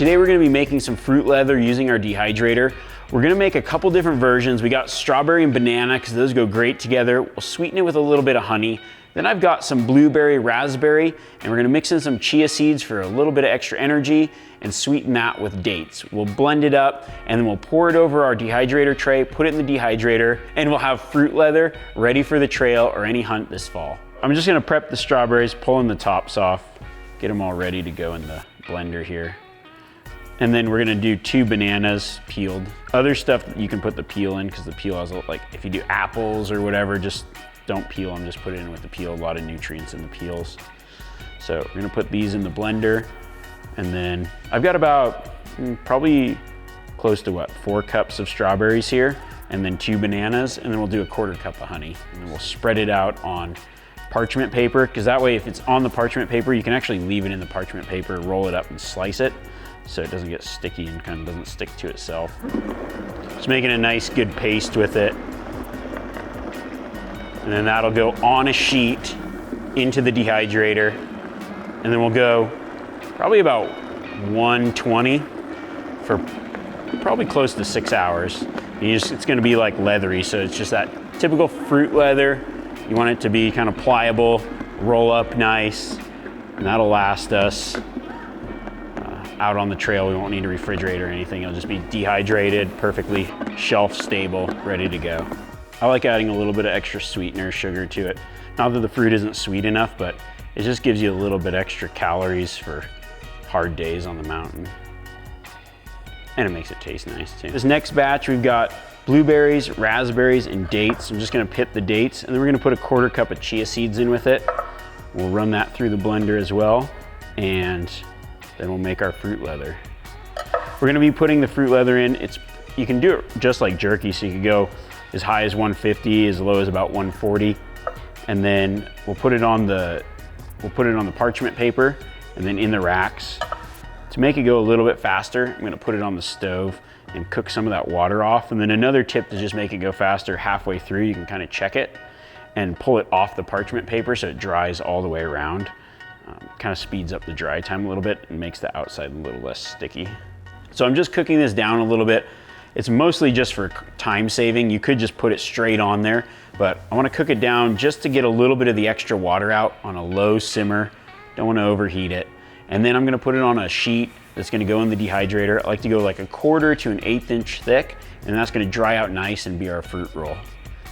Today we're gonna be making some fruit leather using our dehydrator. We're gonna make a couple different versions. We got strawberry and banana because those go great together. We'll sweeten it with a little bit of honey. Then I've got some blueberry, raspberry, and we're gonna mix in some chia seeds for a little bit of extra energy and sweeten that with dates. We'll blend it up and then we'll pour it over our dehydrator tray, put it in the dehydrator, and we'll have fruit leather ready for the trail or any hunt this fall. I'm just gonna prep the strawberries, pulling the tops off, get them all ready to go in the blender here. And then we're gonna do 2 bananas peeled. Other stuff you can put the peel in because the peel has, like, if you do apples or whatever, just don't peel them, just put it in with the peel. A lot of nutrients in the peels. So we're gonna put these in the blender. And then I've got about probably close to 4 cups of strawberries here, and then 2 bananas, and then we'll do a 1/4 cup of honey. And then we'll spread it out on parchment paper, because that way if it's on the parchment paper, you can actually leave it in the parchment paper, roll it up and slice it so it doesn't get sticky and kind of doesn't stick to itself. Just making a nice good paste with it. And then that'll go on a sheet into the dehydrator. And then we'll go probably about 120 for probably close to 6 hours. It's gonna be like leathery, so it's just that typical fruit leather. You want it to be kind of pliable, roll up nice, and that'll last us out on the trail. We won't need a refrigerator or anything. It'll just be dehydrated, perfectly shelf stable, ready to go. I like adding a little bit of extra sweetener, sugar to it. Not that the fruit isn't sweet enough, but it just gives you a little bit extra calories for hard days on the mountain. And it makes it taste nice too. This next batch, we've got blueberries, raspberries, and dates. I'm just gonna pit the dates, and then we're gonna put a 1/4 cup of chia seeds in with it. We'll run that through the blender as well, and then we'll make our fruit leather. We're gonna be putting the fruit leather in. You can do it just like jerky, so you can go as high as 150, as low as about 140. And then we'll put it on the parchment paper and then in the racks. To make it go a little bit faster, I'm gonna put it on the stove and cook some of that water off. And then another tip to just make it go faster, halfway through, you can kind of check it and pull it off the parchment paper so it dries all the way around. Kind of speeds up the dry time a little bit and makes the outside a little less sticky. So I'm just cooking this down a little bit. It's mostly just for time saving. You could just put it straight on there, but I wanna cook it down just to get a little bit of the extra water out on a low simmer. Don't wanna overheat it. And then I'm gonna put it on a sheet that's gonna go in the dehydrator. I like to go like 1/4 to 1/8 inch thick, and that's gonna dry out nice and be our fruit roll.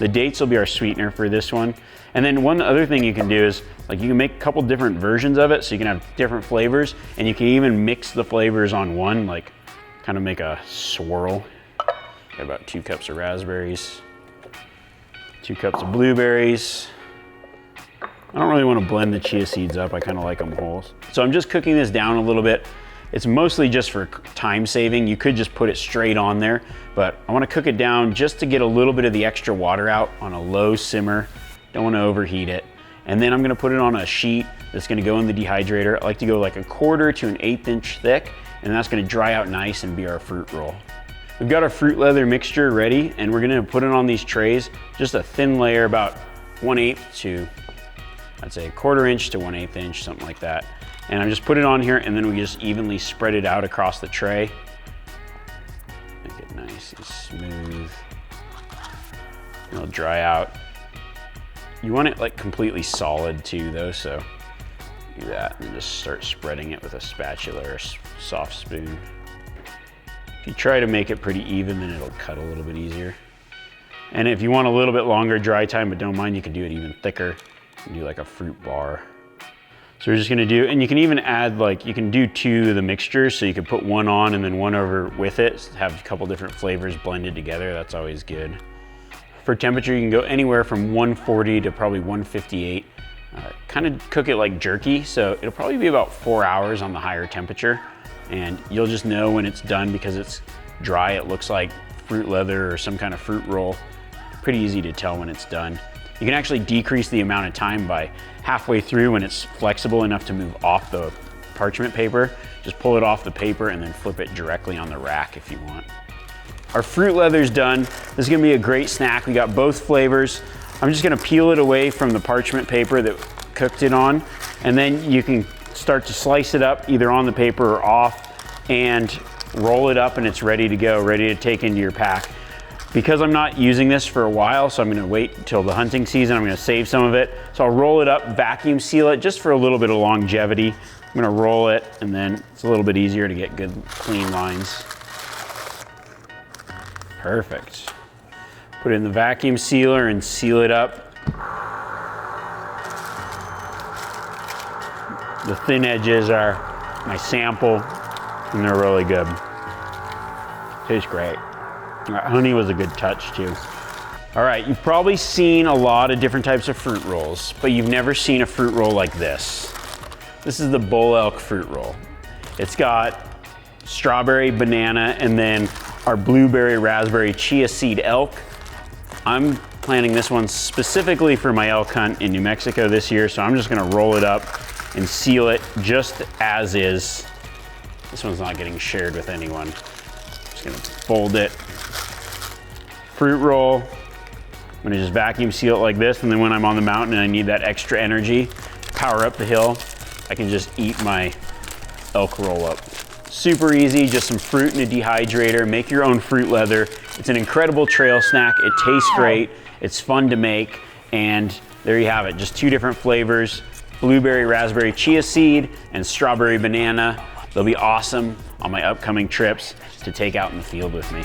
The dates will be our sweetener for this one. And then one other thing you can do is, like, you can make a couple different versions of it, so you can have different flavors, and you can even mix the flavors on one, like kind of make a swirl. Got about 2 cups of raspberries, 2 cups of blueberries. I don't really want to blend the chia seeds up. I kind of like them whole. So I'm just cooking this down a little bit. It's mostly just for time saving. You could just put it straight on there, but I want to cook it down just to get a little bit of the extra water out on a low simmer. Don't want to overheat it. And then I'm going to put it on a sheet that's going to go in the dehydrator. I like to go like 1/4 to 1/8 inch thick, and that's going to dry out nice and be our fruit roll. We've got our fruit leather mixture ready, and we're gonna put it on these trays, just a thin layer, about 1/8 to, I'd say 1/4 inch to 1/8 inch, something like that. And I just put it on here, and then we just evenly spread it out across the tray. Make it nice and smooth. It'll dry out. You want it like completely solid too though, so do that and just start spreading it with a spatula or a soft spoon. If you try to make it pretty even, then it'll cut a little bit easier. And if you want a little bit longer dry time, but don't mind, you can do it even thicker and do like a fruit bar. So we're just gonna do, and you can even add, like, you can do 2 of the mixtures, so you could put one on and then one over with it, have a couple different flavors blended together. That's always good. For temperature, you can go anywhere from 140 to probably 158. Kind of cook it like jerky, so it'll probably be about 4 hours on the higher temperature. And you'll just know when it's done because it's dry. It looks like fruit leather or some kind of fruit roll. Pretty easy to tell when it's done. You can actually decrease the amount of time by halfway through when it's flexible enough to move off the parchment paper. Just pull it off the paper and then flip it directly on the rack if you want. Our fruit leather's done. This is gonna be a great snack. We got both flavors. I'm just gonna peel it away from the parchment paper that cooked it on, and then you can start to slice it up either on the paper or off. and roll it up and it's ready to go, ready to take into your pack. Because I'm not using this for a while, so I'm gonna wait until the hunting season, I'm gonna save some of it. So I'll roll it up, vacuum seal it, just for a little bit of longevity. I'm gonna roll it, and then it's a little bit easier to get good, clean lines. Perfect. Put it in the vacuum sealer and seal it up. The thin edges are my sample, and they're really good. Tastes great. Honey was a good touch too. All right, you've probably seen a lot of different types of fruit rolls, but you've never seen a fruit roll like this. This is the Bull Elk fruit roll. It's got strawberry, banana, and then our blueberry, raspberry, chia seed elk. I'm planning this one specifically for my elk hunt in New Mexico this year, so I'm just gonna roll it up and seal it just as is. This one's not getting shared with anyone. Just gonna fold it. Fruit roll. I'm gonna just vacuum seal it like this, and then when I'm on the mountain and I need that extra energy to power up the hill, I can just eat my elk roll up. Super easy, just some fruit in a dehydrator. Make your own fruit leather. It's an incredible trail snack. It tastes great. It's fun to make, and there you have it. Just two different flavors: blueberry, raspberry, chia seed, and strawberry banana. They'll be awesome on my upcoming trips to take out in the field with me.